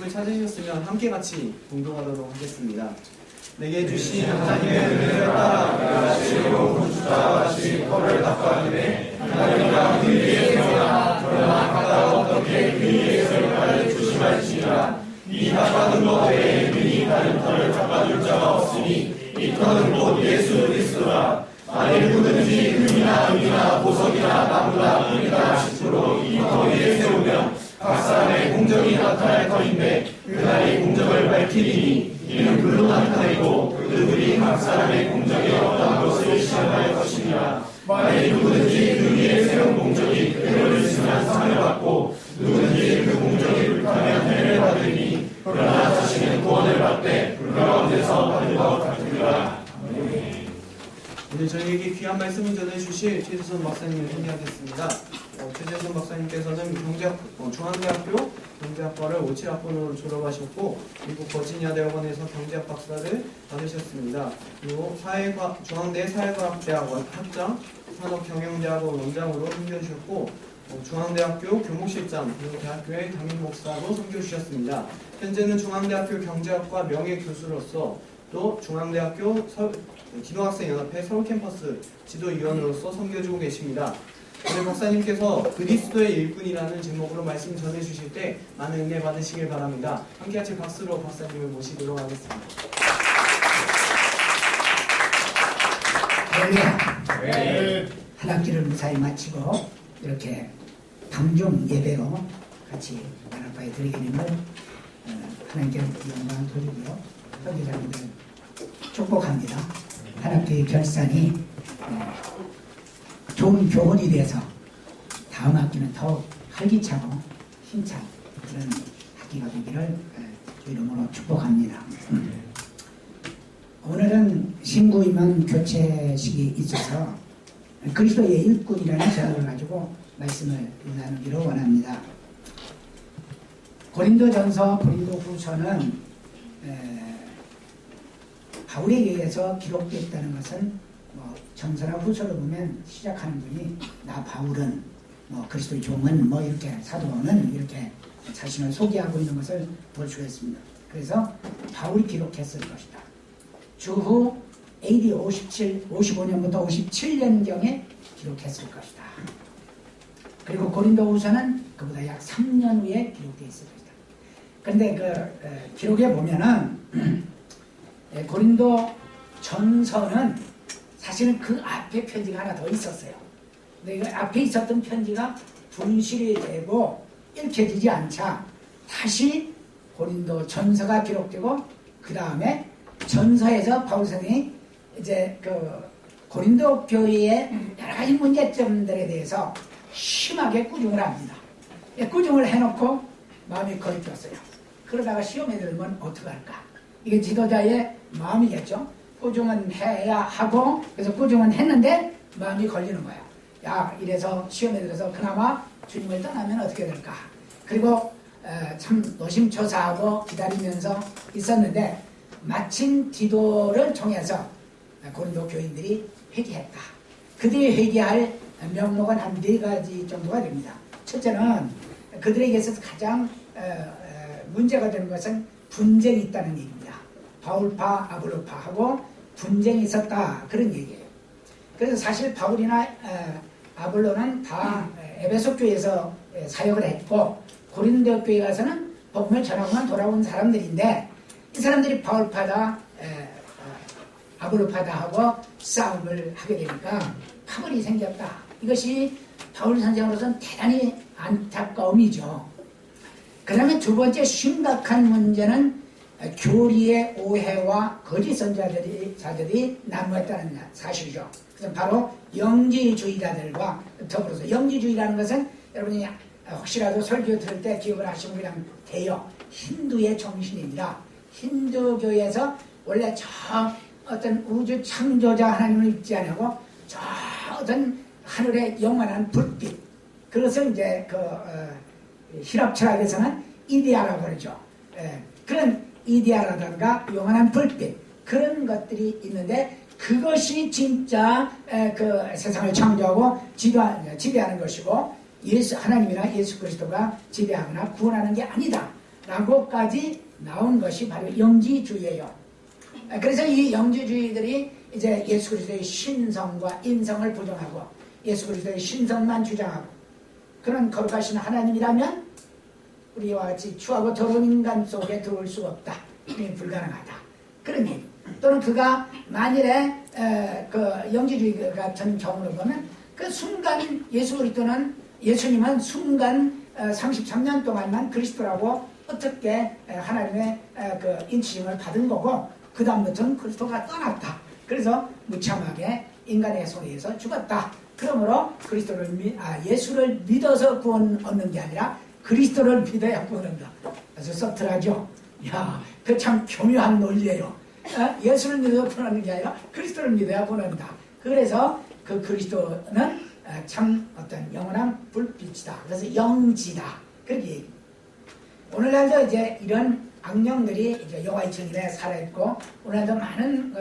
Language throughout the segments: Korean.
말씀을 찾으셨으면 함께 같이 공동하도록 하겠습니다. 내게 주신 하나님의 은혜를 따라 내가 지혜로 주자와 같이 터를 닦아내네 하나님과 그 위에 세우나 그러나 각각 어떻게 그 위에 세울까를 조심할지니라. 이 닦아둔 것 외에 능히 다른 터를 닦아줄 자가 없으니 이 터는 곧 예수 그리스도라. 만일 누구든지 금이나 은이나 보석이나 나무나 금이나 싶으로 이 터 위에 세우면 각 사람의 공적이 나타날 터인데 그날이 공적을 밝히리니 이는 불로 나타내고 그들이 각 사람의 공적이 어떤 것을 시험할 것이니라. 만일 누구든지 그 위에 세운 공적이 그대로 있으면 상을 받고 누구든지 그 공적이 불타면 해를 받으니 그러나 자신은 구원을 받되 불 가운데서 받은 것 같으리라. 오늘 저희에게 귀한 말씀을 전해주실 최재선 박사님을 소개하겠습니다. 최재선 박사님께서는 중앙대학교 경제학과를 57학번으로 졸업하셨고 미국 버지니아 대학원에서 경제학 박사를 받으셨습니다. 그리고 중앙대 사회과학대학원 학장, 산업경영대학원 원장으로 섬겨주셨고 중앙대학교 교목실장 그리고 대학교의 담임 목사로 섬겨주셨습니다. 현재는 중앙대학교 경제학과 명예교수로서 또 중앙대학교 기독학생연합회 서울캠퍼스 지도위원으로서 섬겨주고 계십니다. 오늘 박사님께서 그리스도의 일꾼이라는 제목으로 말씀 전해주실 때 많은 은혜 받으시길 바랍니다. 함께같이 박수로 박사님을 모시도록 하겠습니다. 네. 한 학기를 무사히 마치고 이렇게 방중 예배로 같이 만화파에 드리게 됨을 하나님께 영광 돌리고요. 선교사님들 축복합니다. 한 학기의 결산이 좋은 교훈이 돼서 다음 학기는 더욱 활기차고 힘찬 그런 학기가 되기를 주 이름으로 축복합니다. 오늘은 신구 임원 교체식이 있어서 그리스도의 일꾼이라는 제목을 가지고 말씀을 나누기로 원합니다. 고린도전서, 고린도후서는 바울에 의해서 기록되었다는 것은 전서나 후서를 보면 시작하는 분이 나 바울은 그리스도의 종은 이렇게 사도는 이렇게 자신을 소개하고 있는 것을 볼 수가 있습니다. 그래서 바울이 기록했을 것이다. 주후 AD 55년부터 57년경에 기록했을 것이다. 그리고 고린도후서는 그보다 약 3년 후에 기록되어 있을 것이다. 그런데 그 기록에 보면은 고린도 전서는 사실은 그 앞에 편지가 하나 더 있었어요. 근데 그 앞에 있었던 편지가 분실이 되고 읽혀지지 않자 다시 고린도 전서가 기록되고 그 다음에 전서에서 바울 선생이 이제 그 고린도 교회의 여러 가지 문제점들에 대해서 심하게 꾸중을 합니다. 꾸중을 해놓고 마음이 거리었어요. 그러다가 시험에 들면 어떡할까? 이게 지도자의 마음이겠죠. 꾸중은 해야 하고 그래서 꾸중은 했는데 마음이 걸리는 거야. 야 이래서 시험에 들어서 그나마 주님을 떠나면 어떻게 될까? 그리고 참 노심초사하고 기다리면서 있었는데 마침 디도를 통해서 고린도 교인들이 회개했다. 그들이 회개할 명목은 한 4가지 정도가 됩니다. 첫째는 그들에게 있어서 가장 문제가 되는 것은 분쟁이 있다는 얘기입니다. 바울파, 아볼로파하고 분쟁이 있었다. 그런 얘기예요. 그래서 사실 바울이나 아볼로는 다 에베소 교회에서 사역을 했고 고린도 교회 가서는 복음을 전하고만 돌아온 사람들인데 이 사람들이 바울파다 아볼로파다 하고 싸움을 하게 되니까 파벌이 생겼다. 이것이 바울 선생으로서는 대단히 안타까움이죠. 그 다음에 두 번째 심각한 문제는 교리의 오해와 거짓 선자들이 난무했다는 사실이죠. 그래서 바로 영지주의자들과 더불어서 영지주의라는 것은 여러분이 혹시라도 설교 들을 때 기억을 하시면 그냥 돼요. 힌두의 정신입니다. 힌두교에서 원래 저 어떤 우주 창조자 하나님을 믿지 않고 저 어떤 하늘의 영원한 불빛 그것을 이제 히랍 철학에서는 이데아라고 그러죠. 그런 이데아라든가 영원한 불빛 그런 것들이 있는데 그것이 진짜 그 세상을 창조하고 지배하는 것이고 하나님이나 예수 그리스도가 지배하거나 구원하는 게 아니다. 라고까지 나온 것이 바로 영지주의예요. 그래서 이 영지주의들이 이제 예수 그리스도의 신성과 인성을 부정하고 예수 그리스도의 신성만 주장하고 그런 거룩하신 하나님이라면 우리와 같이 추하고 더러운 인간 속에 들어올 수 없다. 이게 불가능하다. 그런 얘기. 또는 그가 만일에 그 영지주의 같은 경우를 보면 그 순간 예수님은 순간 33년 동안만 그리스도라고 어떻게 하나님의 그 인치심을 받은 거고 그 다음부터는 그리스도가 떠났다. 그래서 무참하게 인간의 손에 의해서 죽었다. 그러므로 예수를 믿어서 구원 얻는 게 아니라 그리스도를 믿어야 구원 얻는다. 아주 서툴하죠. 야, 그 참 교묘한 논리예요. 예수를 믿어서 구원 얻는 게 아니라 그리스도를 믿어야 구원 얻는다. 그래서 그 그리스도는 참 어떤 영원한 불빛이다. 그래서 영지다. 그렇게 얘기합니다. 오늘날도 이제 이런 악령들이 이제 여호와의 증인에 살아있고 오늘날도 많은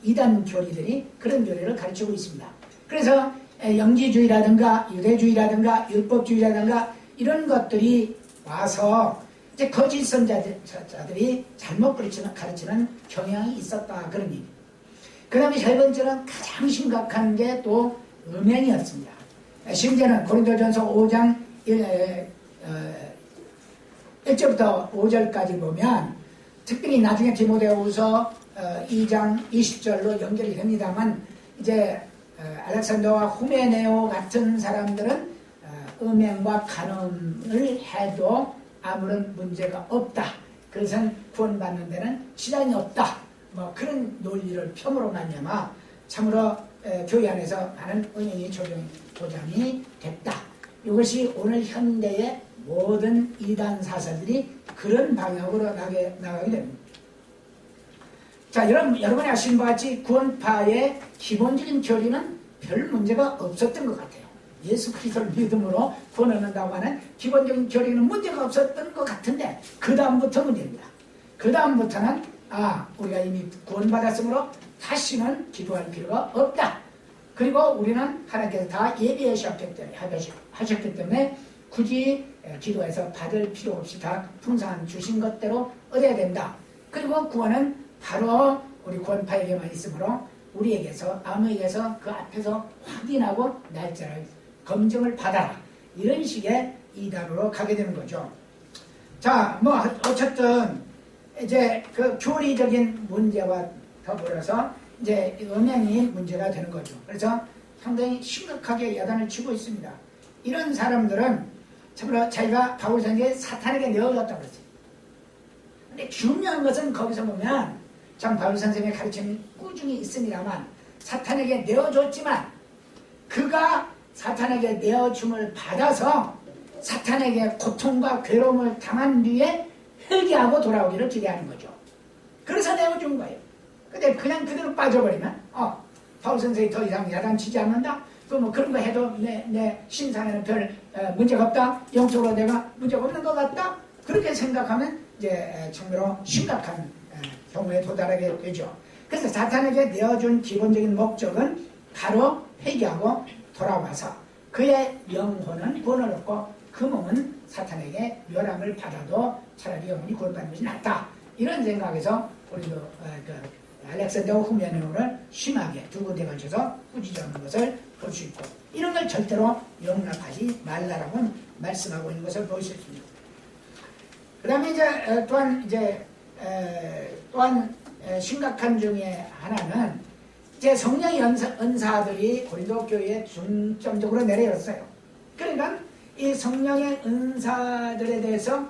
이단 교리들이 그런 교리를 가르치고 있습니다. 그래서 영지주의라든가 유대주의라든가 율법주의라든가 이런 것들이 와서 이제 거짓 선자들이 잘못 가르치는 경향이 있었다 그런 얘기. 그 다음에 세 번째는 가장 심각한 게 또 음행이었습니다. 심지어는 고린도전서 5장 1절부터 5절까지 보면 특별히 나중에 디모데후서 2장 20절로 연결이 됩니다만 이제 알렉산더와 후메네오 같은 사람들은 음행과 간음을 해도 아무런 문제가 없다. 그것은 구원받는 데는 시간이 없다. 뭐 그런 논리를 펴으로 말미암아 참으로 교회 안에서 많은 은행이 조장이 됐다. 이것이 오늘 현대의 모든 이단 사설들이 그런 방향으로 나가게 됩니다. 자, 여러분이 아시는 것 같이 구원파의 기본적인 교리는 별 문제가 없었던 것 같아요. 예수 그리스도를 믿음으로 구원 얻는다고 하는 기본적인 교리는 문제가 없었던 것 같은데 그 다음부터 문제입니다. 그 다음부터는 우리가 이미 구원받았으므로 다시는 기도할 필요가 없다. 그리고 우리는 하나님께서 다 예비하셨기 때문에 굳이 기도해서 받을 필요 없이 다 풍성한 주신 것대로 얻어야 된다. 그리고 구원은 바로 우리 구원파에게만 있으므로 우리에게서 아무에게서 그 앞에서 확인하고 날짜를 검증을 받아라. 이런 식의 이단으로 가게 되는 거죠. 자, 뭐 어쨌든 이제 그 교리적인 문제와 더불어서 이제 음행이 문제가 되는 거죠. 그래서 상당히 심각하게 야단을 치고 있습니다. 이런 사람들은 참으로 자기가 바울 선생에게 사탄에게 내어졌다고 그랬어요. 근데 중요한 것은 거기서 보면 참 바울 선생의 가르침이 꾸준히 있습니다만 사탄에게 내어줬지만 그가 사탄에게 내어줌을 받아서 사탄에게 고통과 괴로움을 당한 뒤에 회개하고 돌아오기를 기대하는 거죠. 그래서 내어준 거예요. 근데 그냥 그대로 빠져버리면 바울 선생이 더 이상 야단치지 않는다? 또 뭐 그런 거 해도 내 신상에는 별 문제가 없다? 영적으로 내가 문제가 없는 것 같다? 그렇게 생각하면 이제 정말로 심각한 경우에 도달하게 되죠. 그래서 사탄에게 내어준 기본적인 목적은 바로 회개하고 돌아와서 그의 영혼은 구원을 얻고 그 몸은 사탄에게 멸함을 받아도 차라리 영혼이 구원받는 것이 낫다. 이런 생각에서 우리도 알렉산더와 후메네오를 심하게 두 군데 걸쳐서 꾸짖는 것을 볼 수 있고 이런 걸 절대로 용납하지 말라라고 말씀하고 있는 것을 볼 수 있습니다. 그 다음에 이제 또한 심각한 중에 하나는 이제 성령의 은사들이 고린도 교회에 중점적으로 내려졌어요. 그러니까 이 성령의 은사들에 대해서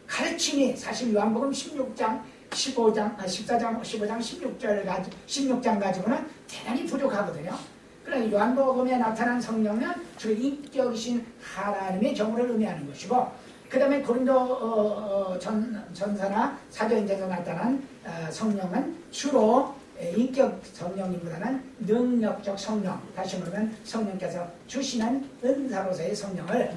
가르침이 사실 요한복음 16장 16장 가지고는 대단히 부족하거든요. 그러나 요한복음에 나타난 성령은 주 인격이신 하나님의 정우를 의미하는 것이고 그 다음에 고린도 전서나 사도행전에 나타난 성령은 주로 인격 성령님보다는 능력적 성령, 다시 말하면 성령께서 주시는 은사로서의 성령을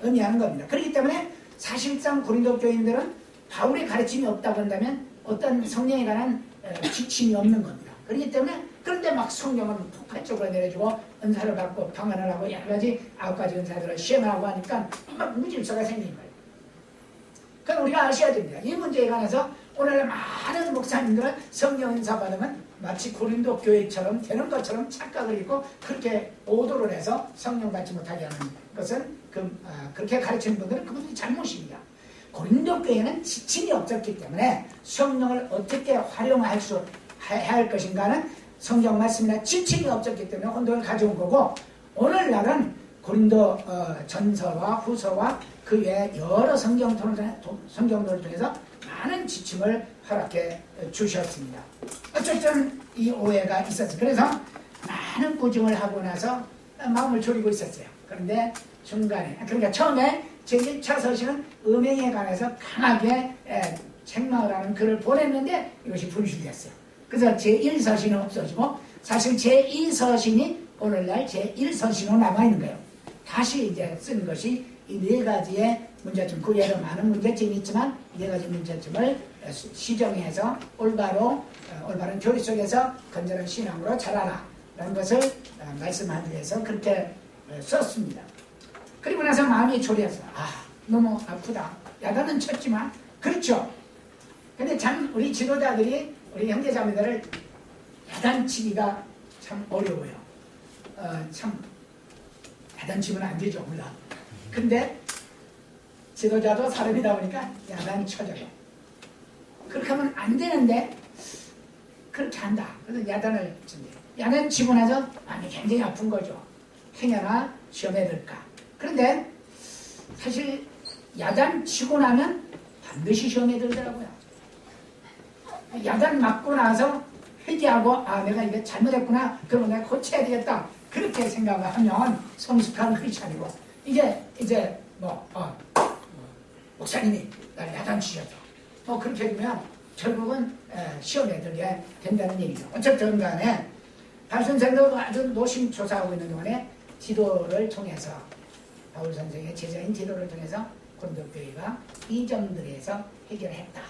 의미하는 겁니다. 그렇기 때문에 사실상 고린도 교인들은 바울의 가르침이 없다고 한다면 어떤 성령에 관한 지침이 없는 겁니다. 그렇기 때문에 그런데 막 성령은 폭발적으로 내려주고 은사를 받고 방언을 하고 여러 가지 9가지 은사들을 시행하고 하니까 막 무질서가 생긴 거예요. 그럼 우리가 아셔야 됩니다. 이 문제에 관해서 오늘 많은 목사님들은 성령 은사 받으면 마치 고린도 교회처럼 되는 것처럼 착각을 했고 그렇게 오도를 해서 성령 받지 못하게 하는 것은 그렇게 가르치는 분들은 그분들이 잘못입니다. 고린도 교회는 지침이 없었기 때문에 성령을 어떻게 활용할 수 해야 할 것인가는 성경 말씀이나 지침이 없었기 때문에 혼돈을 가져온 거고 오늘날은 고린도 전서와 후서와 그 외에 여러 성경들을 통해서 많은 지침을 허락해 주셨습니다. 어쨌든 이 오해가 있었어요. 그래서 많은 구증을 하고 나서 마음을 졸이고 있었어요. 그런데 중간에 그러니까 처음에 제1차 서신은 음행에 관해서 강하게 책망을 하는 글을 보냈는데 이것이 분실됐어요. 그래서 제1서신은 없어지고 사실 제2서신이 오늘날 제1서신으로 남아있는 거예요. 다시 이제 쓴 것이 이 네 가지의 문제점, 그 외에도 많은 문제점이 있지만 네 가지 문제점을 시정해서 올바른 교리 속에서 건전한 신앙으로 자라라 라는 것을 말씀하기 위해서 그렇게 썼습니다. 그리고 나서 마음이 졸여서 너무 아프다. 야단은 쳤지만 그렇죠. 근데 참 우리 지도자들이 우리 형제자매들을 야단치기가 참 어려워요. 참 야단치면 안 되죠, 물론. 근데 지도자도 사람이다 보니까 야단 쳐져요. 그렇게 하면 안 되는데 그렇게 한다. 그래서 야단을 칩니다. 야단 치고 나서 마음이 굉장히 아픈 거죠. 행여나 시험에 들까. 그런데 사실 야단 치고 나면 반드시 시험에 들더라고요. 야단 맞고 나서 회개하고 내가 이거 잘못했구나. 그러면 내가 고쳐야 되겠다. 그렇게 생각을 하면 성숙한 크리스찬이고 이게 이제 목사님이 날 야단 치셨죠. 그렇게 되면 결국은 시험에 들게 된다는 얘기죠. 어쨌든 간에 바울 선생도 아주 노심초사하고 있는 동안에 지도를 통해서 바울 선생의 제자인 지도를 통해서 고린도 교회가 이 점들에서 해결했다.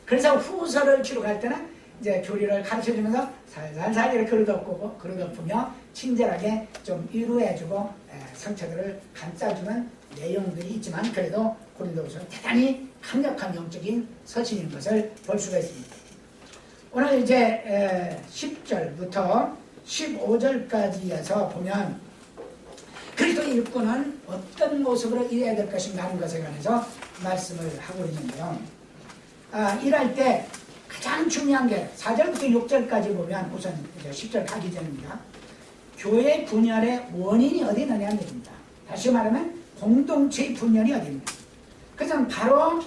그래서 후서를 기록할 때는 이제 교리를 가르쳐주면서 살살살 이렇게 그릇덮으며 친절하게 좀 위로해주고 상처들을 감싸주는 내용들이 있지만 그래도 고린도후서는 대단히 강력한 영적인 서신인 것을 볼 수가 있습니다. 오늘 이제 10절부터 15절까지에서 보면 그리스도의 일꾼은 어떤 모습으로 일해야 될 것인가 하는 것에 관해서 말씀을 하고 있는데요. 일할 때 가장 중요한 게 4절부터 6절까지 보면 우선 이제 10절 가기 전입니다. 교회 분열의 원인이 어디 있느냐는 얘기입니다. 다시 말하면 공동체의 분열이 어디입니까? 그것은 바로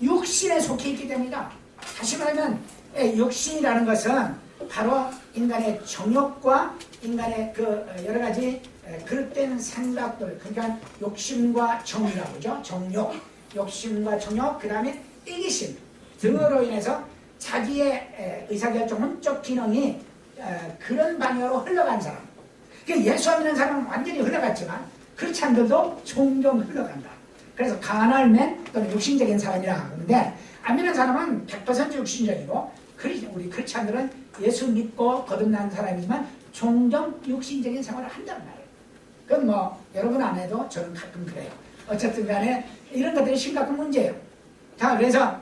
육신에 속해 있기 때문이다. 다시 말하면 육신이라는 것은 바로 인간의 정욕과 인간의 그 여러 가지 그릇된 생각들, 그러니까 욕심과 정이라고 그러죠. 정욕, 욕심과 정욕, 그 다음에 이기심 등으로 인해서 자기의 의사결정, 혼적 기능이 그런 방향으로 흘러간 사람. 그러니까 예수 안 믿는 사람은 완전히 흘러갔지만 그렇지 않들도 종종 흘러간다. 그래서 가날맨 또는 육신적인 사람이라 하는데 안 믿는 사람은 100% 육신적이고 우리 크리스찬들은 예수 믿고 거듭난 사람이지만 종종 육신적인 생활을 한단 말이에요. 그건 여러분 안 해도 저는 가끔 그래요. 어쨌든 간에 이런 것들이 심각한 문제예요. 자, 그래서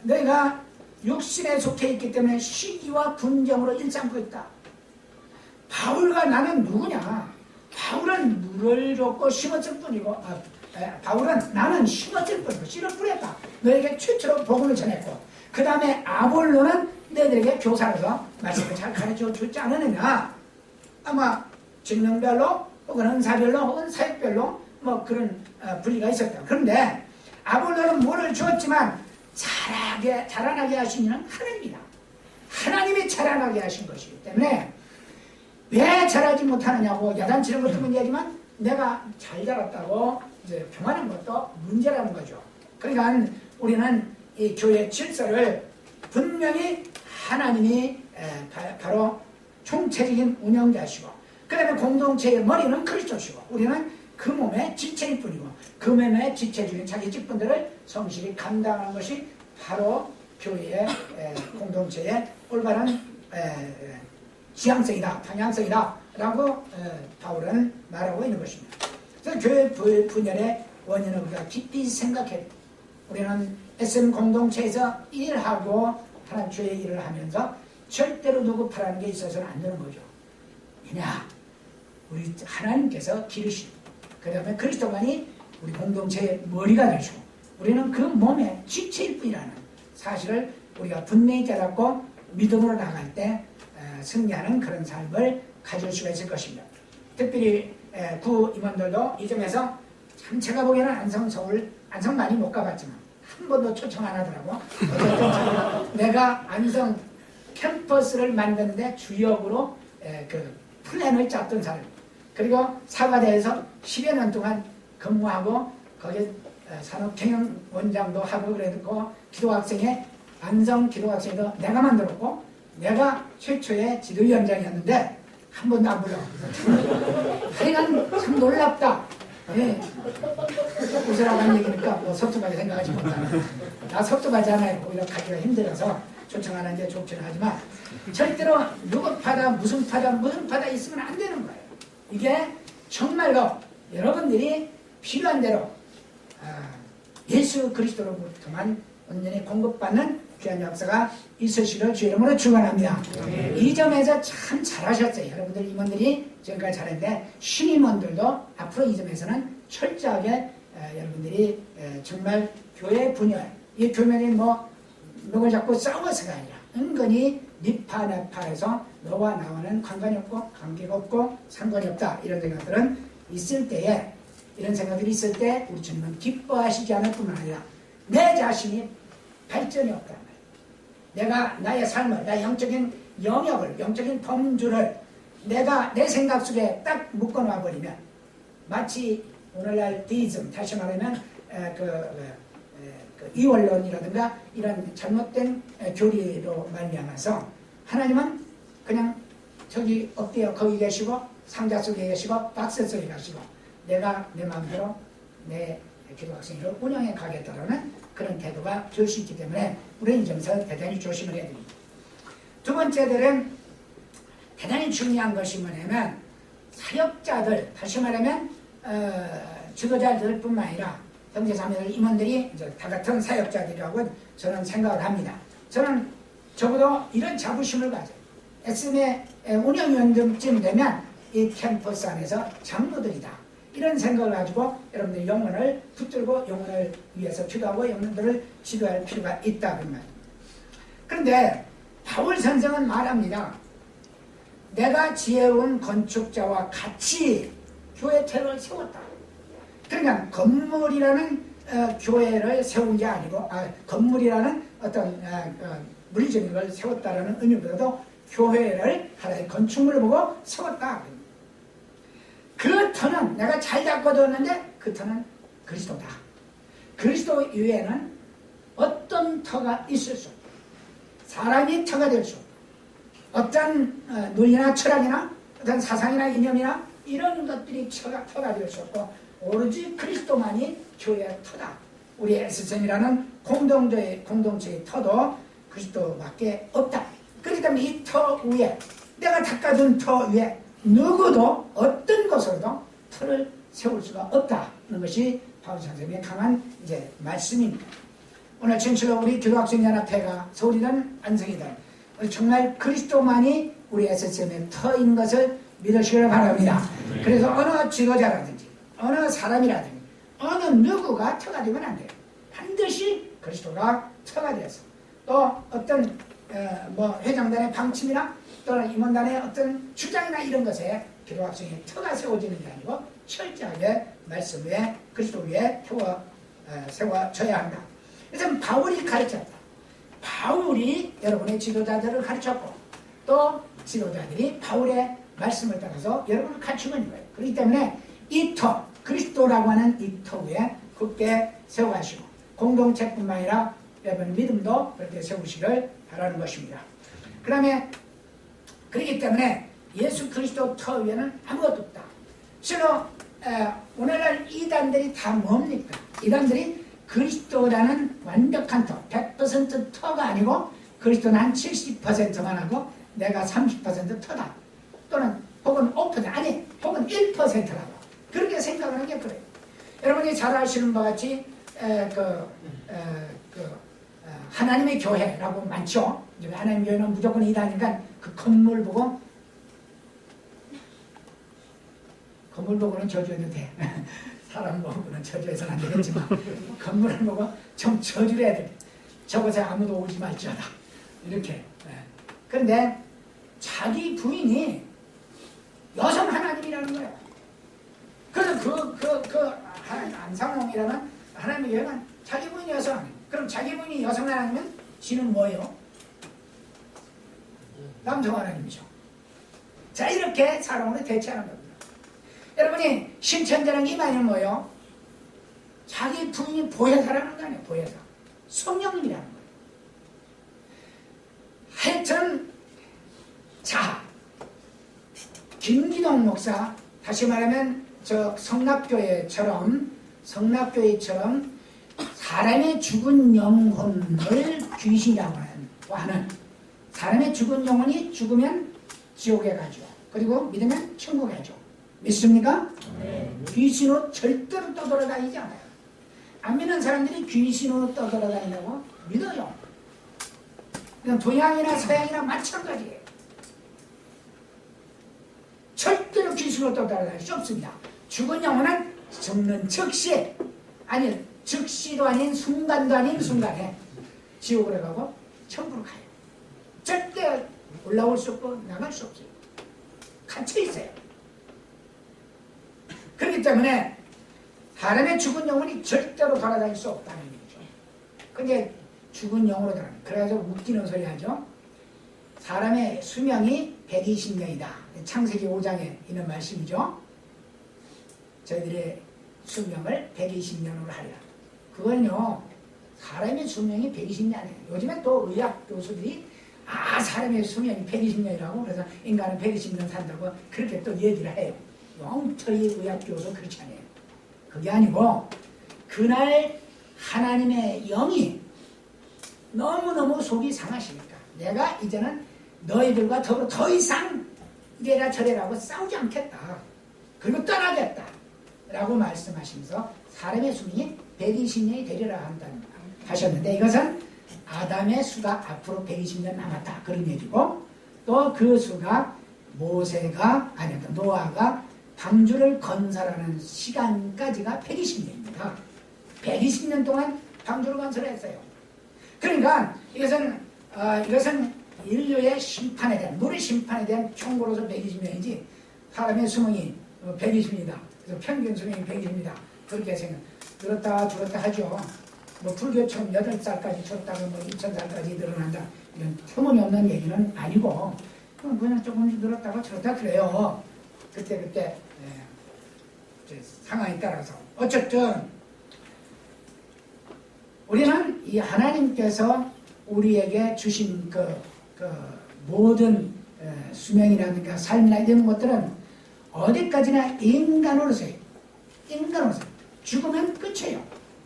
너희가 육신에 속해 있기 때문에 시기와 분정으로 일삼고 있다. 바울과 나는 누구냐? 바울은 물을 줬고 심었을 뿐이고 바울은 나는 심었을 뿐이고 씨를 뿌렸다. 너에게 최초로 복음을 전했고 그 다음에 아볼로는 너희들에게 교사로서 말씀을 잘 가르쳐 주지 않느냐. 아마 직능별로 혹은 은사별로 혹은 사역별로 그런 분리가 있었다. 그런데 아볼로는 물을 주었지만 자라나게 하신 이는 하나님이다. 하나님이 자라나게 하신 것이기 때문에 왜 자라지 못하느냐고 야단치는 것도 문제지만 내가 잘 자랐다고 이제 교만한 것도 문제라는 거죠. 그러니까 우리는 이 교회 질서를 분명히 하나님이 바로 총체적인 운영자시고 그 다음에 공동체의 머리는 그리스도시고 우리는 그 몸의 지체일 뿐이고 그 몸의 지체 중에 자기 직분들을 성실히 감당하는 것이 바로 교회의 공동체의 올바른 지향성이다, 방향성이다 라고 바울은 말하고 있는 것입니다. 그래서 교회 분열의 원인을 우리가 깊이 생각해야 돼요. 우리는 SM 공동체에서 일하고 하나님 주의 일을 하면서 절대로 누구 바라는 게 있어서는 안 되는 거죠. 왜냐? 우리 하나님께서 기르시고 그 다음에 그리스도만이 우리 공동체의 머리가 되시고 우리는 그 몸의 지체일 뿐이라는 사실을 우리가 분명히 깨닫고 믿음으로 나갈 때 승리하는 그런 삶을 가질 수가 있을 것입니다. 특별히 구 임원들도 이 점에서 참 제가 보기에는 안성 많이 못 가봤지만 한 번도 초청 안 하더라고. 어쨌든 내가 안성 캠퍼스를 만드는데 주역으로 그 플랜을 짰던 사람, 그리고 사과대에서 10여 년 동안 근무하고 거기 산업경영원장도 하고 그랬고 기도학생회 안성 기도학생회도 내가 만들었고 내가 최초의 지도위원장이었는데 한 번도 안 불러. 하여간 참 놀랍다. 예. 웃으라고 한 얘기니까 뭐 섭섭하게 생각하지 못하는. 나 섭섭하지 않아요. 오히려 가기가 힘들어서 초청하는 게 좋지는 하지만 절대로 누구 파다 무슨 파다 있으면 안 되는 거예요. 이게 정말로 여러분들이 필요한 대로 예수 그리스도로부터만 온전히 공급받는 귀한 역사가 있으시기를 주의 이름으로 축원합니다. 이 점에서 참 잘하셨어요. 여러분들 임원들이 지금까지 잘했는데 신임원들도 앞으로 이 점에서는 철저하게 여러분들이 정말 교회 분열, 이 교면이 뭐 누굴 잡고 싸워서가 아니라 은근히 니파나파에서 너와 나와는 관관이 없고 관계가 없고 상관이 없다 이런 생각들은 있을 때에 이런 생각들이 있을 때 우리 주님은 기뻐하시지 않을 뿐만 아니라 내 자신이 발전이 없단 말이에요. 내가 나의 삶을, 나의 영적인 영역을, 영적인 범주를 내가 내 생각 속에 딱 묶어놔 버리면 마치 오늘날 디이즘, 다시 말하면 그 이원론이라든가 이런 잘못된 교리로 말미암아서 하나님은 그냥 저기 어때요? 거기 계시고 상자 속에 계시고 박스 속에 계시고 내가 내 마음대로 내 기도학생회를 운영해 가겠다라는 그런 태도가 될 수 있기 때문에 우리는 이 점에서 대단히 조심을 해야 됩니다. 두 번째들은 대단히 중요한 것이 뭐냐면 사역자들, 다시 말하면 지도자들 뿐만 아니라 형제자매들 임원들이 이제 다 같은 사역자들이라고 저는 생각을 합니다. 저는 적어도 이런 자부심을 가져요. SM의 운영위원쯤 되면 이 캠퍼스 안에서 장로들이다. 이런 생각을 가지고 여러분들 영혼을 붙들고 영혼을 위해서 기도하고 영혼들을 지도할 필요가 있다. 그 말입니다. 그런데 바울 선생은 말합니다. 내가 지혜로운 건축자와 같이 교회 태를 세웠다. 그러니까 건물이라는 교회를 세운 게 아니고 건물이라는 어떤 물리적인 걸 세웠다라는 의미보다도 교회를 하나의 건축물을 보고 세웠다. 그 터는 내가 잘 잡아뒀는데 그 터는 그리스도다. 그리스도 이외에는 어떤 터가 있을 수 없다. 사람이 터가 될 수 없다. 어떤 논리나 철학이나 어떤 사상이나 이념이나 이런 것들이 터가 될 수 없고 오로지 그리스도만이 교회의 터다. 우리 SSM이라는 공동체의 터도 그리스도밖에 없다. 그렇기 때문에 이 터 위에 내가 닦아둔 터 위에 누구도 어떤 것으로도 터를 세울 수가 없다는 것이 바울 선생님의 강한 이제 말씀입니다. 오늘 진실로 우리 기도학생연합회가 서울이든 안성이든 정말 그리스도만이 우리 SSM의 터인 것을 믿으시기를 바랍니다. 그래서 어느 지도자라든지 어느 사람이라든지 어느 누구가 터가 되면 안 돼요. 반드시 그리스도가 터가 되어서 또 어떤 회장단의 방침이나 또는 임원단의 어떤 주장이나 이런 것에 기도학생의 터가 세워지는 게 아니고 철저하게 말씀 위에 그리스도 위에 세워져야 한다. 그래서 바울이 가르쳤다. 바울이 여러분의 지도자들을 가르쳤고 또 지도자들이 바울의 말씀을 따라서 여러분을 가르치고 있는 거예요. 그렇기 때문에 이 터, 그리스도라고 하는 이 터 위에 굳게 세워가시고 공동체뿐만 아니라 여러분 믿음도 그렇게 세우시기를 바라는 것입니다. 그 다음에 그렇기 때문에 예수 그리스도 터 위에는 아무것도 없다. 실로 오늘날 이단들이 다 뭡니까? 이단들이 그리스도라는 완벽한 터, 100% 터가 아니고 그리스도는 한 70%만 하고 내가 30% 터다. 또는 혹은 5% 아니 혹은 1%라고 그렇게 생각하는 게 그래요. 여러분이 잘 아시는 바와 같이 하나님의 교회라고 많죠. 하나님의 교회는 무조건 이다니까 그 건물 보고는 저주해도 돼. 사람 보고는 저주해서는 안 되겠지만 건물을 보고 좀 저주를 해야 돼. 저곳에 아무도 오지 말지어다. 이렇게. 그런데 자기 부인이 여성 하나님이라는 거예요. 그래서 안상홍이라는 하나님의 교회는 자기 부인이 여성 하나님. 그럼 자기 부인이 여성 하나님은 지는 뭐예요? 남성 하나님이죠. 자, 이렇게 사람으로 대체하는 겁니다. 여러분이 신천지라는 이 말은 뭐예요? 자기 부인이 보혜사라는 거 아니에요. 보혜사. 성령님이라는 거예요. 하여튼 자, 김기동 목사, 다시 말하면 저 성납교회처럼 사람의 죽은 영혼을 귀신이라고 하는 사람의 죽은 영혼이 죽으면 지옥에 가죠. 그리고 믿으면 천국에 가죠. 믿습니까? 네. 귀신으로 절대로 떠돌아다니지 않아요. 안 믿는 사람들이 귀신으로 떠돌아다닌다고 믿어요. 그냥 동양이나 서양이나 마찬가지예요. 절대로 귀신으로 떠돌아다닐 수 없습니다. 죽은 영혼은 죽는 즉시, 아니 즉시도 아닌 순간도 아닌 순간에 지옥으로 가고 천국으로 가요. 절대 올라올 수 없고 나갈 수 없어요. 갇혀 있어요. 그렇기 때문에 사람의 죽은 영혼이 절대로 돌아다닐 수 없다는 얘기죠. 근데 죽은 영혼으로 돌아다니. 그래가지고 웃기는 소리 하죠. 사람의 수명이 120년이다. 창세기 5장에 있는 말씀이죠. 저희들의 수명을 120년으로 하리라. 그건요, 사람의 수명이 120년이에요. 요즘에 또 의학 교수들이 사람의 수명이 120년이라고 그래서 인간은 120년 산다고 그렇게 또 얘기를 해요. 엉터리 의학 교수 그렇지 않아요. 그게 아니고 그날 하나님의 영이 너무너무 속이 상하시니까 내가 이제는 너희들과 더불어 더 이상 이래라 저래라고 싸우지 않겠다. 그리고 떠나겠다. 라고 말씀하시면서 사람의 수명이 120년이 되리라 한다는 하셨는데 이것은 아담의 수가 앞으로 120년 남았다. 그런 얘기고 또 그 수가 모세가 아니다. 노아가 방주를 건설하는 시간까지가 120년입니다. 120년 동안 방주를 건설했어요. 그러니까 이것은 인류의 심판에 대한 물의 심판에 대한 총고로서 120년이지 사람의 수명이 120입니다. 그래서 평균 수명이 120입니다. 그렇게 생각. 늘었다 줄었다 하죠. 뭐 불교처럼 8살까지 쳤다가 뭐 2000살까지 늘어난다. 이런 터무니없는 얘기는 아니고 그냥 조금씩 늘었다가 줄었다 그래요. 그때 상황에 따라서 어쨌든 우리는 이 하나님께서 우리에게 주신 그 모든 수명이라든가 삶이나 이런 것들은 어디까지나 인간으로서요. 죽으면 끝이에요.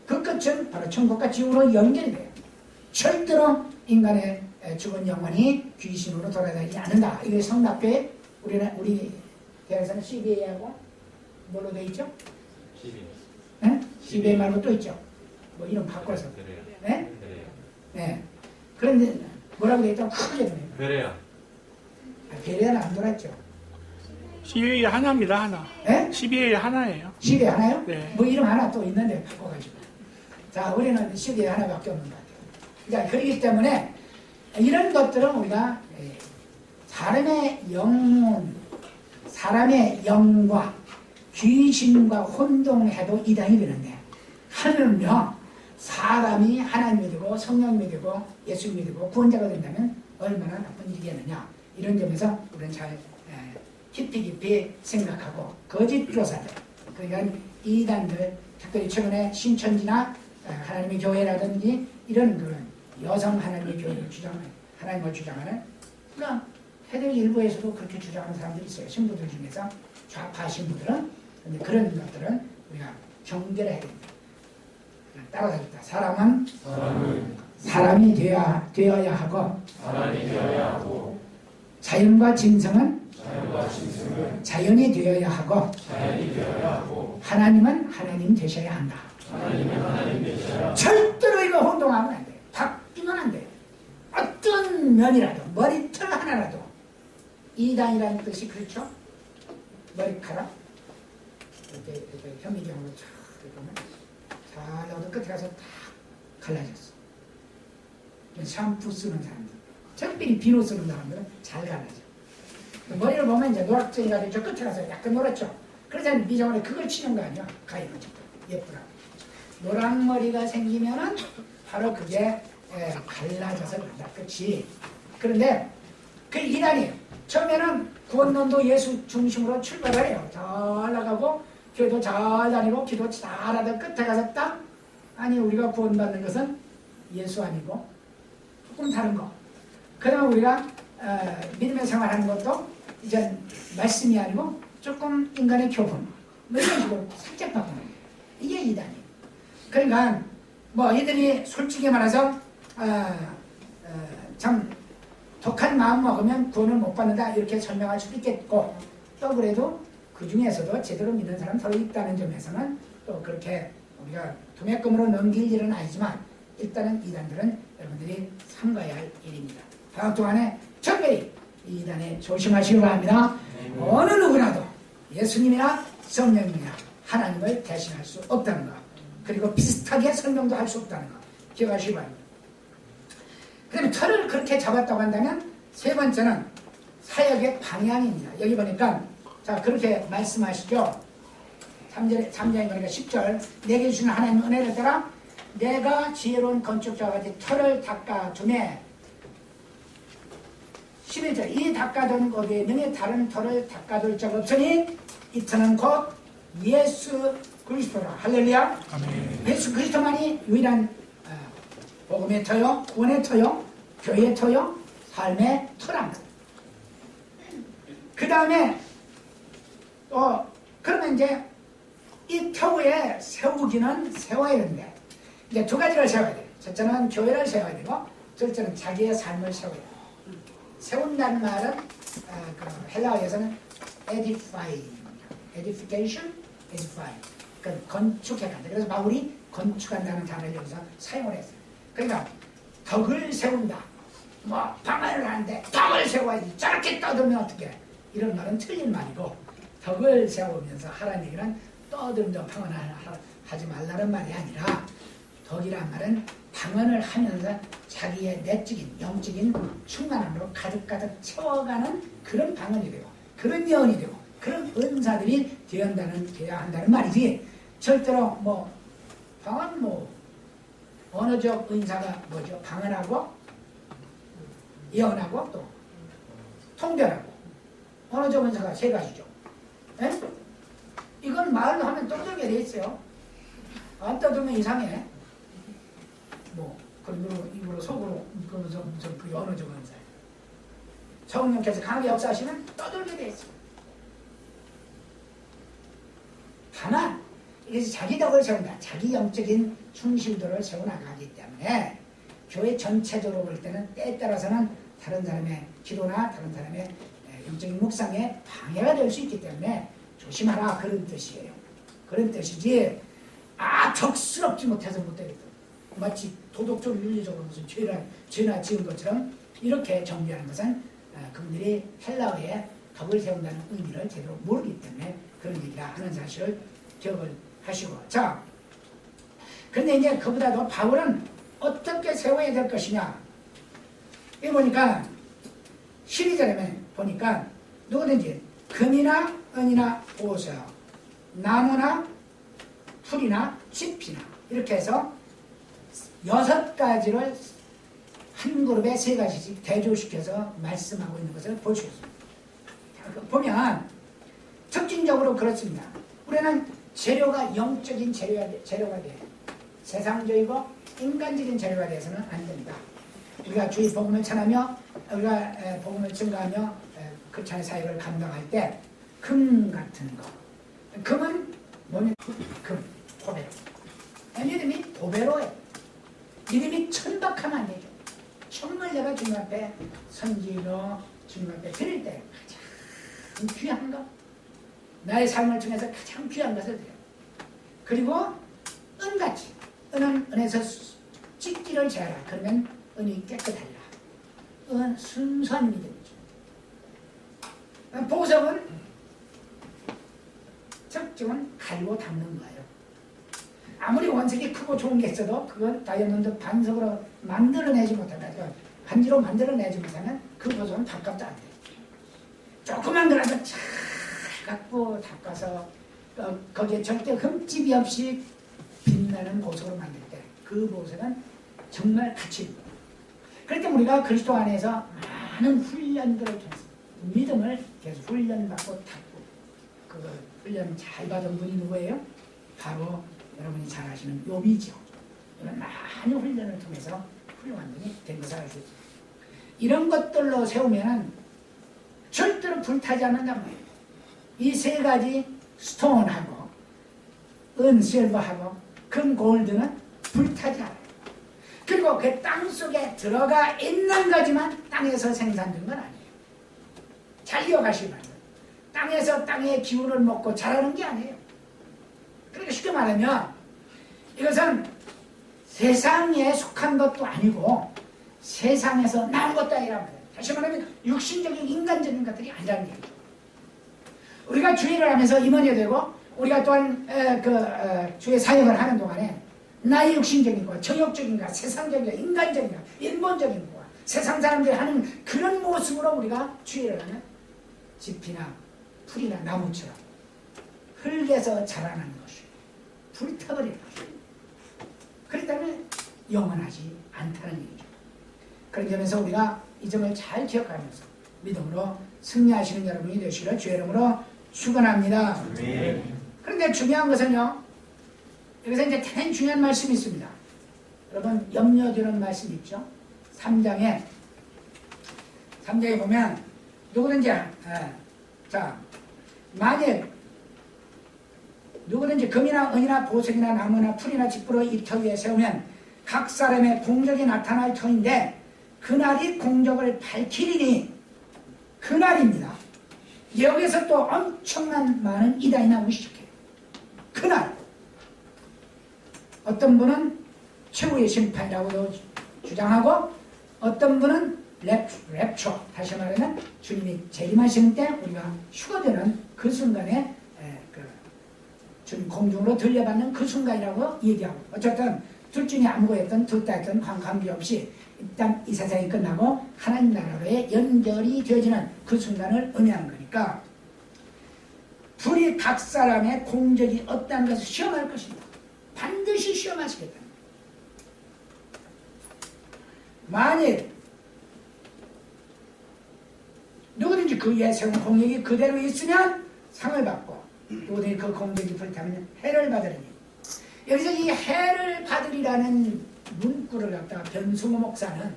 그 끝은 바로 천국과 지옥으로 연결이 돼요. 절대로 인간의 죽은 영혼이 귀신으로 돌아다니지 않는다. 이게 성납교회 우리 대학에서는 CBA하고 뭘로 돼 있죠? 네? CBA 말고 또 있죠. 뭐 이름 바꿔서. 네? 네. 그런데 뭐라고 돼 있죠? 크게 되네요. 그래요. 베레아는 안 돌았죠. CBA 하나입니다, 하나. 네? CBA 하나예요. CBA 하나요? 네. 뭐 이름 하나 또 있는데 바꿔가지고. 자, 우리는 CBA 하나밖에 없는 것 같아요. 그러니까 그렇기 때문에 이런 것들은 우리가 사람의 영혼, 사람의 영과 귀신과 혼동해도 이단이 되는데 하늘은요 사람이 하나님 믿고 성령 믿고 예수 믿고 구원자가 된다면 얼마나 나쁜 일이겠느냐 이런 점에서 우리는 잘 깊이 생각하고 거짓 교사들 그러니까 이단들 특별히 최근에 신천지나 하나님의 교회라든지 이런 그런 여성 하나님의 교회를 주장하는 하나님을 주장하는 그러니까 해외 일부에서도 그렇게 주장하는 사람들이 있어요. 신부들 중에서 좌파 신부들은 근데 그런 것들은 우리가 경계를 해야 됩니다. 따라서 합니다. 사람은 사람이 되어야 하고 자연과 짐승은 자연이 되어야 하고 하나님은 하나님 되셔야 한다. 절대로 이거 혼동하면 안 돼. 바뀌면 안 돼. 어떤 면이라도 머리털 하나라도 이단이라는 뜻이 그렇죠? 머리카락 이렇게 현미경으로 쫙 보면 잘 나오던 끝에 가서 딱 갈라졌어. 샴푸 쓰는 사람들, 특별히 비누 쓰는 사람들은 잘 갈라져. 머리를 보면 이제 노랗지가 저 끝에 가서 약간 노랗죠. 그래서 미정원에 그걸 치는 거 아니야? 가위로 예쁘라고. 노란 머리가 생기면은 바로 그게 갈라져서 간다. 그렇지. 그런데 그 이단이 처음에는 구원론도 예수 중심으로 출발을 해요. 잘 나가고 교회도 잘 다니고 기도 잘하던 끝에 가서 딱 아니 우리가 구원받는 것은 예수 아니고 조금 다른 거. 그다음 우리가 믿음의 생활하는 것도 이제 말씀이 아니고 조금 인간의 교훈 뭐 이런 식으로 살짝 바꾸는 거예요. 이게 이단이에요. 그러니까 뭐 이들이 솔직히 말해서 참 독한 마음 먹으면 구원을 못 받는다 이렇게 설명할 수도 있겠고 또 그래도 그 중에서도 제대로 믿는 사람 더 있다는 점에서는 또 그렇게 우리가 도매금으로 넘길 일은 아니지만 일단은 이단들은 여러분들이 삼가야 할 일입니다. 방학 동안에 특별히 이단에 조심하시기 바랍니다. 어느 누구라도 예수님이나 성령님이나 하나님을 대신할 수 없다는 것 그리고 비슷하게 설명도 할 수 없다는 것 기억하시기 바랍니다. 그 다음에 털을 그렇게 잡았다고 한다면 세 번째는 사역의 방향입니다. 여기 보니까 자 그렇게 말씀하시죠. 3장에 보니까 10절 내게 주신 하나님의 은혜를 따라 내가 지혜로운 건축자와 같이 털을 닦아주네. 11절 이 닦아둔 것에 능히 다른 털을 닦아둘 적 없으니 이 털은 곧 예수 그리스도라. 할렐루야. 아멘. 예수 그리스도만이 유일한 복음의 터요, 구원의 터요, 교회의 터요, 삶의 터랍니다. 그 다음에 그러면 이제 이 터 위에 세우기는 세워야 되는데 이제 두 가지를 세워야 돼요. 첫째는 교회를 세워야 되고 둘째는 자기의 삶을 세워야 돼요. 세운다는 말은 그 헬라어에서는 edification, 그 건축해간다. 그래서 바울이 건축한다는 단어를 여기서 사용을 했어요. 그러니까 덕을 세운다. 뭐 방언을 하는데 덕을 세워야지. 저렇게 떠들면 어떡해. 이런 말은 틀린 말이고 덕을 세우면서 하라는 얘기는 떠들면서 방언을 하지 말라는 말이 아니라 덕이란 말은 방언을 하면서 자기의 내적인 영적인 충만함으로 가득가득 채워가는 그런 방언이 되고 그런 예언이 되고 그런 은사들이 되어야 한다는 말이지. 절대로 뭐 방언 뭐 언어적 은사가 뭐죠? 방언하고 예언하고 또 통변하고 언어적 은사가 세 가지죠. 에? 이건 말로 하면 떠들게 돼 있어요. 안 떠들면 이상해. 뭐 그리고 입으로 속으로 그러면서 무슨 그 언어적 은사. 성령께서 강하게 역사하시면 떠들게 돼 있어요. 다만 이것이 자기 덕을 세운다. 자기 영적인 충실도를 세워나가기 때문에 교회 전체적으로 볼 때는 때에 따라서는 다른 사람의 기도나 다른 사람의 영적인 묵상에 방해가 될 수 있기 때문에 조심하라 그런 뜻이에요. 그런 뜻이지 적스럽지 못해서 못되겠다. 마치 도덕적으로 윤리적으로 무슨 죄나 지은 것처럼 이렇게 정리하는 것은 그분들이 헬라어에 덕을 세운다는 의미를 제대로 모르기 때문에 그런 얘기를 하는 사실을 기억을 하시고. 자, 근데 이제 그보다도 바울은 어떻게 세워야 될 것이냐. 여기 보니까 12절에 보니까 누구든지 금이나 은이나 보석, 나무나 풀이나 짚이나 이렇게 해서 6가지를 한 그룹에 3가지씩 대조시켜서 말씀하고 있는 것을 볼 수 있습니다. 보면 특징적으로 그렇습니다. 우리는 재료가 영적인 재료가 돼요. 세상적이고 인간적인 재료가 돼서는 안 됩니다. 우리가 주의 복음을 전하며 우리가 복음을 증거하며 크리스찬의 사역을 감당할 때 금 같은 거. 금은 뭐냐? 금, 보배로. 믿음이 보배로예요. 믿음이 천박하면 안 되죠. 정말 내가 주님 앞에 선지로 주님 앞에 드릴 때 가장 귀한 것, 나의 삶을 통해서 가장 귀한 것을 드려요. 그리고 은같이, 은은 은에서 찍기를 제하라. 그러면 은이 깨끗하리라. 은은 순수한 믿음이죠. 보석은 적정은 가리고 담는 거예요. 아무리 원색이 크고 좋은 게 있어도 그건 다이아몬드 반석으로 만들어내지 못하면, 반지로 만들어내지 못하면 그 보석은 밥값도 안 돼요. 조그만 거라도 잘 갖고 닦아서 거기에 절대 흠집이 없이 빛나는 보석으로 만들 때 그 보석은 정말 가치 있는 거예요. 그럴 때 우리가 그리스도 안에서 많은 훈련들을 통해서 믿음을 계속 훈련받고 닦고, 그 훈련 잘 받은 분이 누구예요? 바로 여러분이 잘 아시는 욥이죠. 이런 많은 훈련을 통해서 훌륭한 분이 된 것을 알 수 있습니다. 이런 것들로 세우면 절대로 불타지 않는단 말이에요. 이 세 가지 스톤하고 은, 실버하고 금, 골드는 불타지 않아요. 그리고 그 땅 속에 들어가 있는 거지만 땅에서 생산된 건 아니에요. 잘 이어가시기 바랍니다. 땅에서 땅의 기운을 먹고 자라는 게 아니에요. 그러니까 쉽게 말하면 이것은 세상에 속한 것도 아니고 세상에서 나온 것도 아니란 말이에요. 다시 말하면 육신적인 인간적인 것들이 아니라는 얘기죠. 우리가 주의를 하면서 임원이 되고 우리가 또한 주의 사역을 하는 동안에 나의 육신적인 것, 정욕적인 것, 세상적인 것, 인간적인 것, 인본적인 것, 세상 사람들이 하는 그런 모습으로 우리가 주의를 하면 집이나 풀이나 나무처럼 흙에서 자라나는 것이 불타버리는 것이, 그렇기 때문에 영원하지 않다는 얘기죠. 그런 점에서 우리가 이 점을 잘 기억하면서 믿음으로 승리하시는 여러분이 되시기를 주의 이름으로 축원합니다. 그런데 중요한 것은요, 여기서 이제 대단히 중요한 말씀이 있습니다. 여러분 염려되는 말씀 있죠? 3장에 보면 누구든지 자, 만일 누구든지 금이나 은이나 보석이나 나무나 풀이나 집부로 이 터 위에 세우면 각 사람의 공적이 나타날 터인데 그날이 공적을 밝히리니, 그날입니다. 여기서 또 엄청난 많은 이단이 나오기 시작해요. 그날 어떤 분은 최후의 심판이라고도 주장하고, 어떤 분은 랩처, 다시 말하면 주님이 재림하시는 때 우리가 휴거되는 그 순간에 주님 공중으로 들려받는 그 순간이라고 얘기하고, 어쨌든 둘 중에 아무거였든 둘 다 했든 관계없이 일단 이 세상이 끝나고 하나님 나라로의 연결이 되어지는 그 순간을 의미하는 거니까, 둘이 각 사람의 공적이 어떠한 것을 시험할 것입니다. 반드시 시험하시겠다. 만일 누구든지 그 위에 세운 공적이 그대로 있으면 상을 받고, 누구든지 그 공적이 불타면 해를 받으리니, 여기서 이 해를 받으리라는 문구를 갖다가 변승호 목사는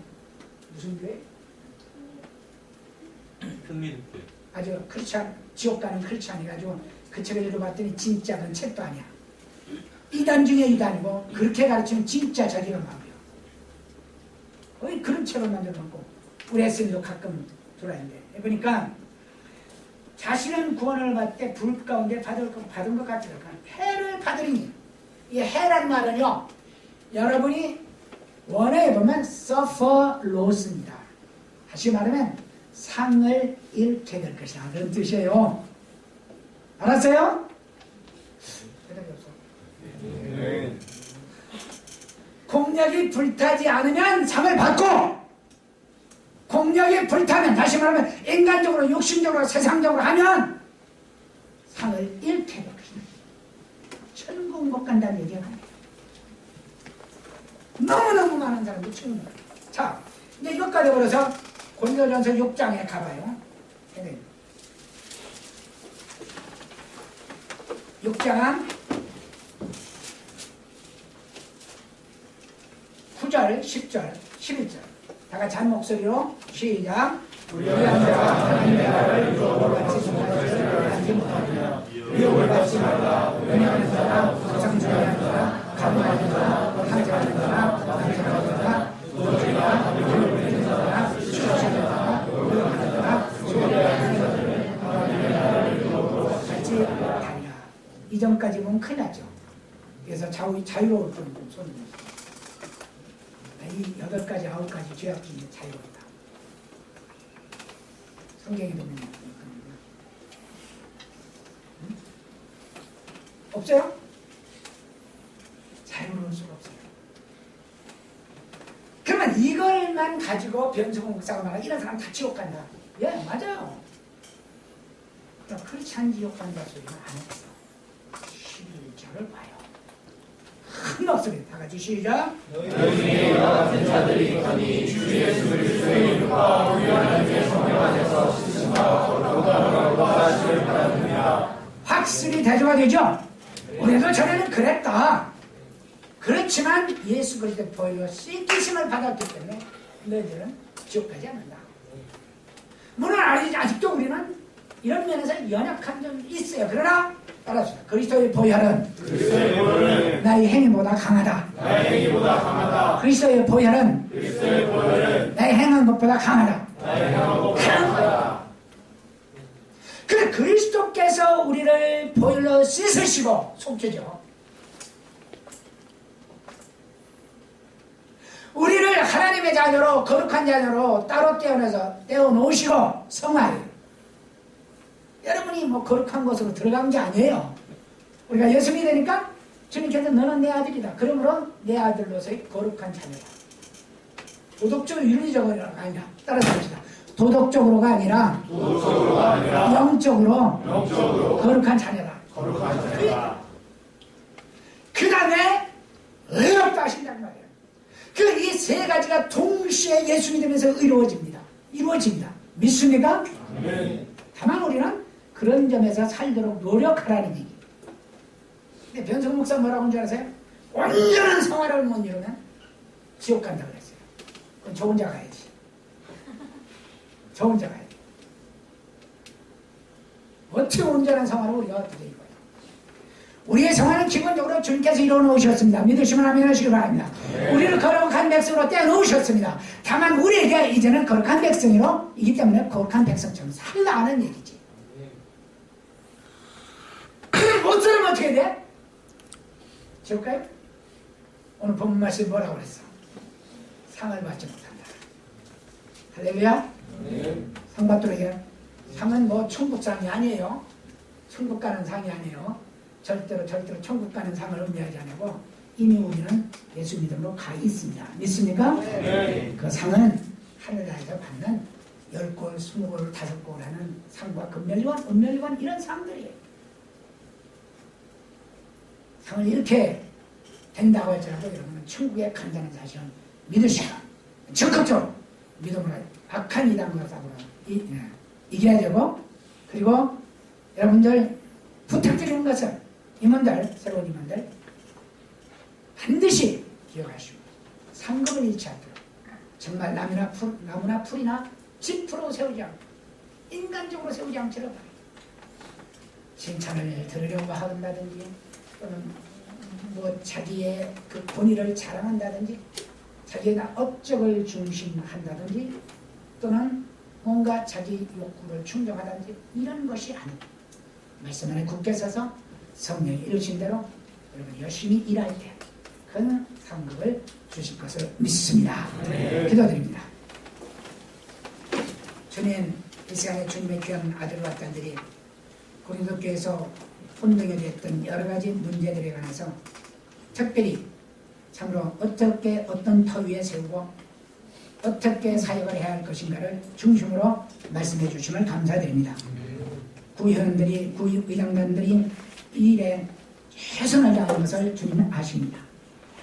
무슨 교회? 큰민교회. 아주 크리스찬, 지옥 가는 크리스찬이 가지고 그 책을 읽어봤더니 진짜 그런 책도 아니야. 이단 중에 이단이고 그렇게 가르치면 진짜 자기가 마음이야. 거의 그런 책을 만들어놓고 우리 SM도 가끔 돌아다니는데 해보니까 자신은 구원을 받을 때 불 가운데 받은 것 같지가 해를 받으리니, 이 해란 말은요, 여러분이 원어에 보면 suffer loss입니다. 다시 말하면 상을 잃게 될 것이다, 그런 뜻이에요. 알았어요? 대답이 없어. 네. 공력이 불타지 않으면 상을 받고, 공력이 불타면, 다시 말하면 인간적으로 육신적으로 세상적으로 하면 상을 잃게 될 것이다. 천국 못 간다는 얘기가 아니에요. 너무너무 많은 사람들이 천국 못 간다. 자, 이제 이것까지 벌어서 고린도전서 6장에 가봐요. 6장 9절, 10절, 11절 다 같이 한 목소리로 시작. 우리 안자가 하나님의 나라를 이루어보러 같이 중간을 하지 못하며 미혹을 받지 말라. 은혜하는 자나 세상주의하는 자나 가문하는 자나 항자하는 자나 강자하는 자나 노조나 물을 부리는 자나 취하시는 자나 노력하는 자나 이전까지 보면 큰일 나죠. 그래서 자유로울 뿐 손님. 이 8가지, 9가지 죄악 중에 자유롭다. 성경에 보면 없어요? 자유로울 수가 없어요. 그러면 이걸만 가지고 변성호 목사가 말하는 이런 사람 다 지옥 간다. 예, 맞아요. 그렇지 않은 지옥 간다 소리는 안 했어. 11절을 봐요. 큰 목소리 다 같이 시작. 너희와 같은 자들이 거니 주 예수 그리스도의 이름과 우리와 주의 성령 안에서 씻음과 거룩함을 받으시길 바랍니다. 확실히 대조가 되죠? 우리도 전에는 그랬다. 그렇지만 예수 그리스도의 보혈로 씻기심을 받았기 때문에 너희들은 지옥 가지 않는다. 물론 아직도 우리는 이런 면에서 연약한 점이 있어요. 그러나 따라서 그리스도의 보혈은 나의 행위보다 강하다. 그리스도의 보혈은 나의 행한 것보다 강하다. 그래 그리스도께서 우리를 보혈로 씻으시고 속죄죠. 우리를 하나님의 자녀로 거룩한 자녀로 따로 떼어놓으시고 성화해요. 여러분이 뭐 거룩한 곳으로 들어간 게 아니에요. 우리가 예수 믿으니까 주님께서 너는 내 아들이다. 그러므로 내 아들로서의 거룩한 자녀다. 도덕적으로 윤리적으로가 아니라 따라서 봅시다. 도덕적으로가 아니라 영적으로 거룩한 자녀다. 그 다음에 의롭다 하신단 말이에요. 이 세 가지가 동시에 예수 믿으면서 이루어집니다. 믿습니까? 다만 우리는 그런 점에서 살도록 노력하라는 얘기. 근데 변성 목사 뭐라고 한 줄 아세요? 온전한 생활을 못 이루면 지옥 간다고 그랬어요. 그럼 저 혼자 가야지. 어떻게 온전한 생활을 우리가 어떻게 이루어요? 우리의 생활은 기본적으로 주님께서 이루어놓으셨습니다. 믿으시면 아멘 하시기 바랍니다. 우리를 거룩한 백성으로 떼어놓으셨습니다. 다만 우리에게 이제는 거룩한 백성이기 때문에 거룩한 백성처럼 살라는 얘기지. 못 살면 어떻게 돼? 지옥 가요? 오늘 본문 말씀이 뭐라고 그랬어? 상을 받지 못한다. 할렐루야? 상 받도록 해요. 상은 뭐 천국 상이 아니에요. 천국 가는 상이 아니에요. 절대로 천국 가는 상을 의미하지 않고 이미 우리는 예수 믿음으로 가 있습니다. 믿습니까? 그 상은 하늘나라에서 받는 10골, 20골, 5골 하는 상과 금멸리관, 은멸리관 이런 상들이에요. 상을 이렇게 된다고 할지라도 여러분은 천국에 간다는 사실은 믿으시고 적극적으로 믿음으로 악한 이단과 싸우라 이겨야 되고, 그리고 여러분들 부탁드리는 것은 임원들, 새로운 임원들 반드시 기억하시고 상급을 잃지 않도록 정말 나무나 풀이나 짚으로 세우지 않고 인간적으로 세우지 않도록 칭찬을 들으려고 한다든지 또는 뭐 자기의 그 본의를 자랑한다든지 자기의 업적을 중심한다든지 또는 뭔가 자기 욕구를 충족하다든지 이런 것이 아니고 말씀 안에 굳게 서서 성령이 이루신 대로 여러분 열심히 일할 때 큰 상급을 주실 것을 믿습니다. 기도드립니다. 주님, 이 시간에 주님의 귀한 아들과 딸들이 고린도교에서 혼동이 됐던 여러 가지 문제들에 관해서 특별히 참으로 어떻게 어떤 터 위에 세우고 어떻게 사역을 해야 할 것인가를 중심으로 말씀해 주심을 감사드립니다. 구의원들이, 구의장단들이 이 일에 최선을 다하는 것을 주님은 아십니다.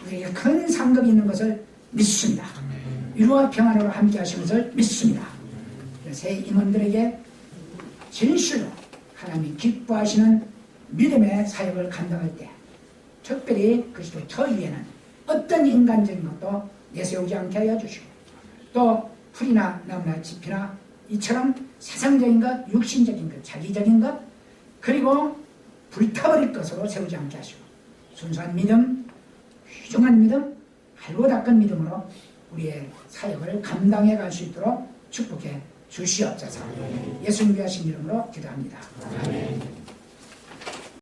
우리에게 큰 상급이 있는 것을 믿습니다. 위로와 평안으로 함께 하시는 것을 믿습니다. 새 임원들에게 진실로 하나님이 기뻐하시는 믿음의 사역을 감당할 때 특별히 그리스도의 터 위에는 어떤 인간적인 것도 내세우지 않게 하여 주시고 또 풀이나 나무나 짚이나 이처럼 세상적인 것, 육신적인 것, 자기적인 것 그리고 불타버릴 것으로 세우지 않게 하시고 순수한 믿음, 휘중한 믿음, 알고 닦은 믿음으로 우리의 사역을 감당해 갈 수 있도록 축복해 주시옵소서. 예수님 위하신 이름으로 기도합니다. 아멘.